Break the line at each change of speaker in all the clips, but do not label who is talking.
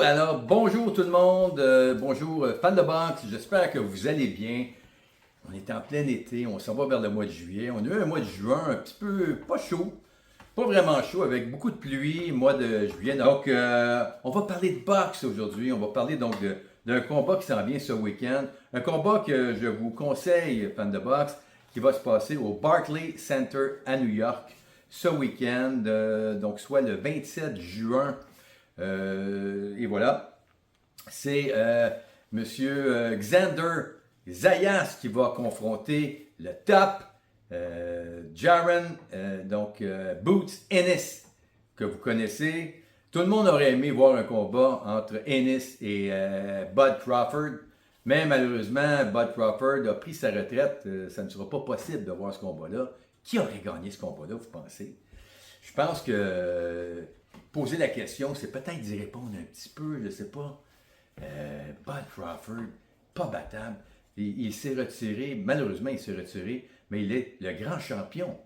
Alors bonjour tout le monde, bonjour fans de boxe, j'espère que vous allez bien. On est en plein été, on s'en va vers le mois de juillet. On a eu un mois de juin un petit peu pas chaud, pas vraiment chaud, avec beaucoup de pluie, mois de juillet. Donc on va parler de boxe aujourd'hui, on va parler donc d'un combat qui s'en vient ce week-end. Un combat que je vous conseille, fans de boxe, qui va se passer au Barclays Center à New York ce week-end, donc soit le 27 juin. Et voilà, c'est Monsieur Xander Zayas qui va confronter le top Jaron, Boots Ennis, que vous connaissez. Tout le monde aurait aimé voir un combat entre Ennis et Bud Crawford, mais malheureusement, Bud Crawford a pris sa retraite. Ça ne sera pas possible de voir ce combat-là. Qui aurait gagné ce combat-là, vous pensez? Je pense que poser la question, c'est peut-être d'y répondre un petit peu, je ne sais pas. Bud Crawford, pas battable. Il s'est retiré, malheureusement, il s'est retiré, mais il est le grand champion.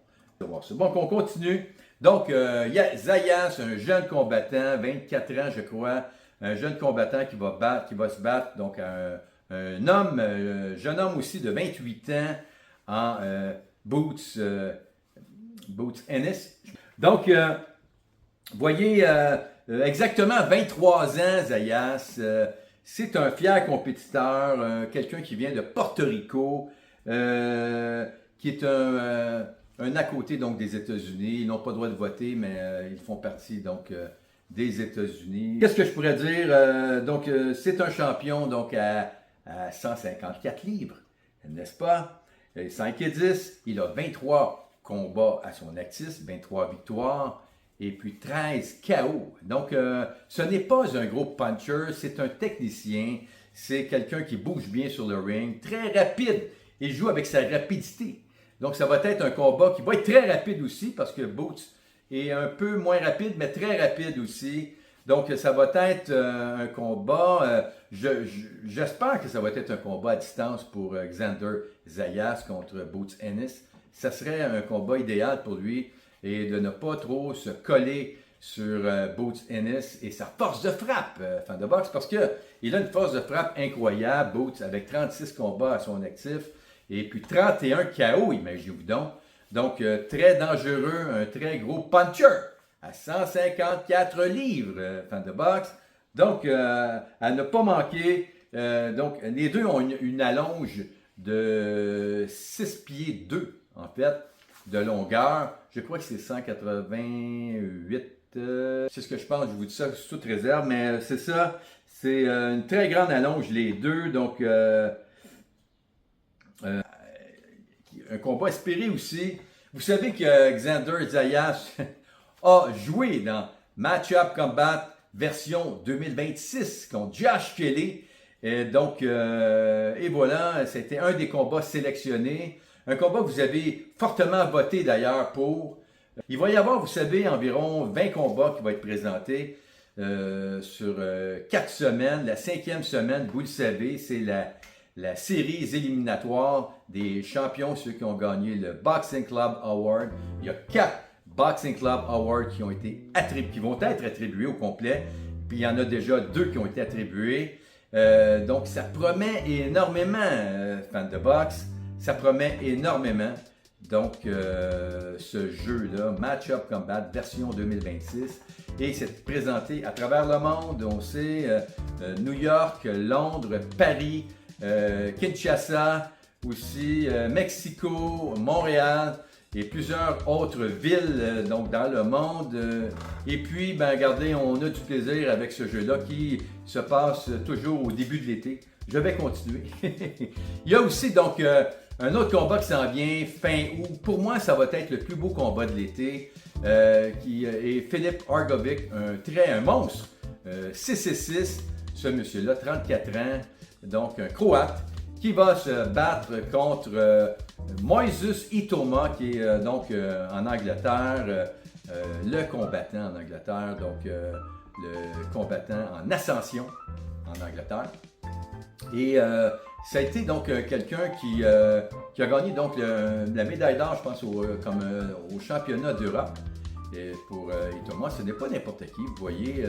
Bon, qu'on continue. Donc, il y a Zayas, un jeune combattant, 24 ans, je crois, un jeune combattant qui va se battre, donc un jeune homme aussi de 28 ans en Boots Ennis. Donc, voyez, exactement 23 ans, Zayas. C'est un fier compétiteur, quelqu'un qui vient de Porto Rico, qui est un à côté donc des États-Unis. Ils n'ont pas le droit de voter, mais ils font partie donc des États-Unis. Qu'est-ce que je pourrais dire? C'est un champion donc à 154 livres, n'est-ce pas? 5 et 10, il a 23 combats à son actif, 23 victoires. Et puis 13 KO. Donc, ce n'est pas un gros puncher, c'est un technicien, c'est quelqu'un qui bouge bien sur le ring, très rapide. Il joue avec sa rapidité. Donc, ça va être un combat qui va être très rapide aussi, parce que Boots est un peu moins rapide, mais très rapide aussi. Donc, ça va être un combat, j'espère que ça va être un combat à distance pour Xander Zayas contre Boots Ennis. Ça serait un combat idéal pour lui. Et de ne pas trop se coller sur Boots Ennis et sa force de frappe, fan de boxe, parce qu'il a une force de frappe incroyable, Boots, avec 36 combats à son actif, et puis 31 KO, imaginez-vous donc. Donc, très dangereux, un très gros puncher, à 154 livres, fan de boxe. Donc, à ne pas manquer, donc les deux ont une allonge de 6 pieds 2, en fait, de longueur. Je crois que c'est 188. C'est ce que je pense, je vous dis ça sous toute réserve, mais c'est ça. C'est une très grande allonge, les deux. Donc, un combat espéré aussi. Vous savez que Xander Zayas a joué dans Match-Up Combat version 2026 contre Josh Kelly. Et donc, et voilà, c'était un des combats sélectionnés. Un combat que vous avez fortement voté d'ailleurs pour. Il va y avoir, vous savez, environ 20 combats qui vont être présentés sur 4 semaines. La 5e semaine, vous le savez, c'est la série éliminatoire des champions, ceux qui ont gagné le Boxing Club Award. Il y a 4 Boxing Club Awards qui vont être attribués au complet. Puis il y en a déjà 2 qui ont été attribués. Donc ça promet énormément, fans de boxe. Ça promet énormément. Donc, ce jeu-là, Match-Up Combat version 2026, et c'est présenté à travers le monde. On sait New York, Londres, Paris, Kinshasa, aussi Mexico, Montréal et plusieurs autres villes donc dans le monde. Et puis, ben, regardez, on a du plaisir avec ce jeu-là qui se passe toujours au début de l'été. Je vais continuer. Il y a aussi donc un autre combat qui s'en vient fin août. Pour moi, ça va être le plus beau combat de l'été, qui est Filip Hrgovic, un monstre, 6'6", ce monsieur-là, 34 ans, donc un Croate, qui va se battre contre Moises Itoma, qui est donc en Angleterre, le combattant en Angleterre, donc le combattant en ascension en Angleterre. Et ça a été donc quelqu'un qui a gagné donc la médaille d'or, je pense, au championnat d'Europe. Et pour Itoma, ce n'est pas n'importe qui. Vous voyez,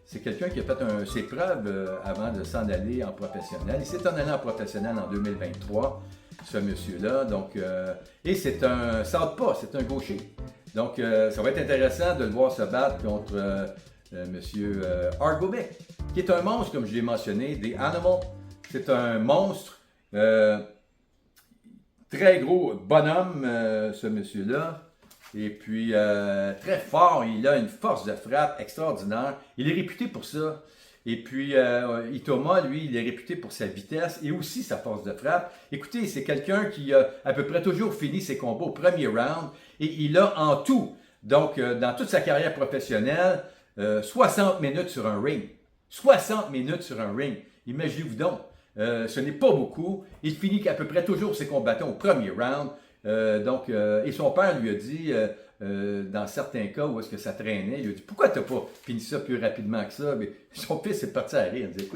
c'est quelqu'un qui a fait ses preuves avant de s'en aller en professionnel. Il s'est en allé en professionnel en 2023, ce monsieur-là. Donc, et c'est un southpaw, c'est un gaucher. Donc, ça va être intéressant de le voir se battre contre monsieur Hrgovic, qui est un monstre, comme je l'ai mentionné, des Animal. C'est un monstre, très gros bonhomme, ce monsieur-là. Et puis, très fort, il a une force de frappe extraordinaire. Il est réputé pour ça. Et puis, Itoma, lui, il est réputé pour sa vitesse et aussi sa force de frappe. Écoutez, c'est quelqu'un qui a à peu près toujours fini ses combats au premier round. Et il a en tout, donc, dans toute sa carrière professionnelle, 60 minutes sur un ring. 60 minutes sur un ring. Imaginez-vous donc. Ce n'est pas beaucoup. Il finit à peu près toujours ses combattants au premier round. Et son père lui a dit, dans certains cas où est-ce que ça traînait, il lui a dit, pourquoi tu n'as pas fini ça plus rapidement que ça? Mais son fils est parti à rire. Il dit,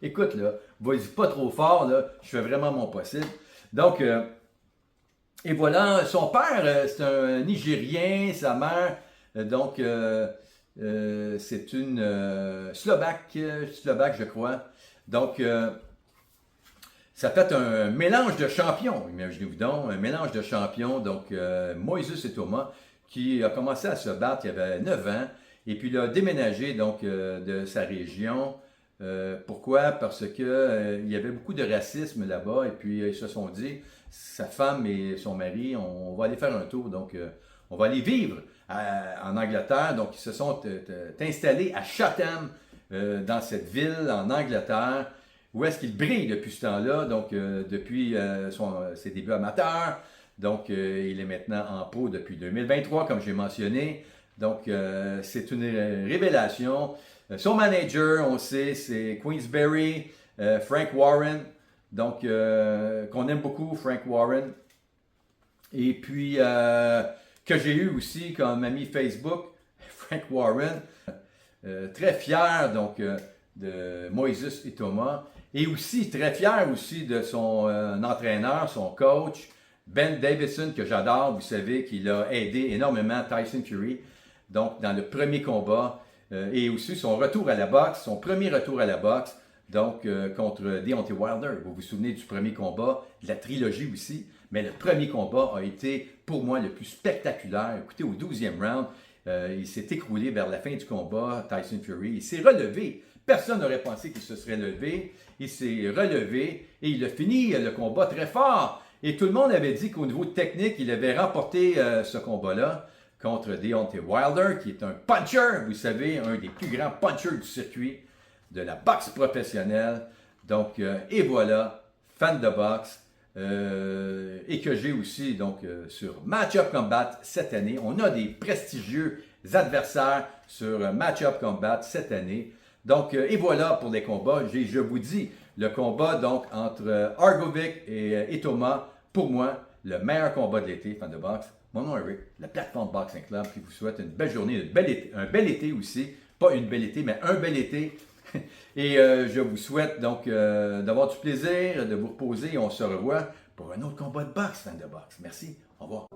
écoute là, vas-y pas trop fort, là, je fais vraiment mon possible. Donc, et voilà, son père, c'est un Nigérien, sa mère, c'est une Slovaque, je crois. Donc, ça fait un mélange de champions, imaginez-vous donc, un mélange de champions. Donc, Moïse Itoma, qui a commencé à se battre, il avait 9 ans, et puis il a déménagé donc, de sa région. Pourquoi? Parce que il y avait beaucoup de racisme là-bas, et puis ils se sont dit, sa femme et son mari, on va aller faire un tour, donc on va aller vivre en Angleterre. Donc, ils se sont installés à Chatham, dans cette ville en Angleterre, où est-ce qu'il brille depuis ce temps-là, donc depuis ses débuts amateurs. Donc, il est maintenant en pro depuis 2023, comme j'ai mentionné. Donc, c'est une révélation. Son manager, on sait, c'est Queensberry, Frank Warren. Donc, qu'on aime beaucoup, Frank Warren. Et puis, que j'ai eu aussi comme ami Facebook, Frank Warren. Très fier, donc, de Moïse Itoma. Et aussi, très fier aussi de son entraîneur, son coach, Ben Davison, que j'adore. Vous savez qu'il a aidé énormément Tyson Fury, donc dans le premier combat. Et aussi son retour à la boxe, son premier retour à la boxe, donc contre Deontay Wilder. Vous vous souvenez du premier combat, de la trilogie aussi. Mais le premier combat a été, pour moi, le plus spectaculaire. Écoutez, au 12e round, il s'est écroulé vers la fin du combat, Tyson Fury. Il s'est relevé. Personne n'aurait pensé qu'il se serait levé. Il s'est relevé et il a fini le combat très fort. Et tout le monde avait dit qu'au niveau technique, il avait remporté ce combat-là contre Deontay Wilder, qui est un puncher, vous savez, un des plus grands punchers du circuit de la boxe professionnelle. Donc, et voilà, fan de boxe. Et que j'ai aussi donc sur Matchup Combat cette année. On a des prestigieux adversaires sur Matchup Combat cette année. Donc, et voilà pour les combats. Je vous dis, le combat donc entre Hrgovic et Itoma, pour moi, le meilleur combat de l'été, fan de boxe. Mon nom est Rick, la plateforme Boxing Club qui vous souhaite une belle journée, un bel été aussi. Pas une belle été, mais un bel été. Et je vous souhaite donc d'avoir du plaisir, de vous reposer. On se revoit pour un autre combat de boxe, fan de boxe. Merci, au revoir.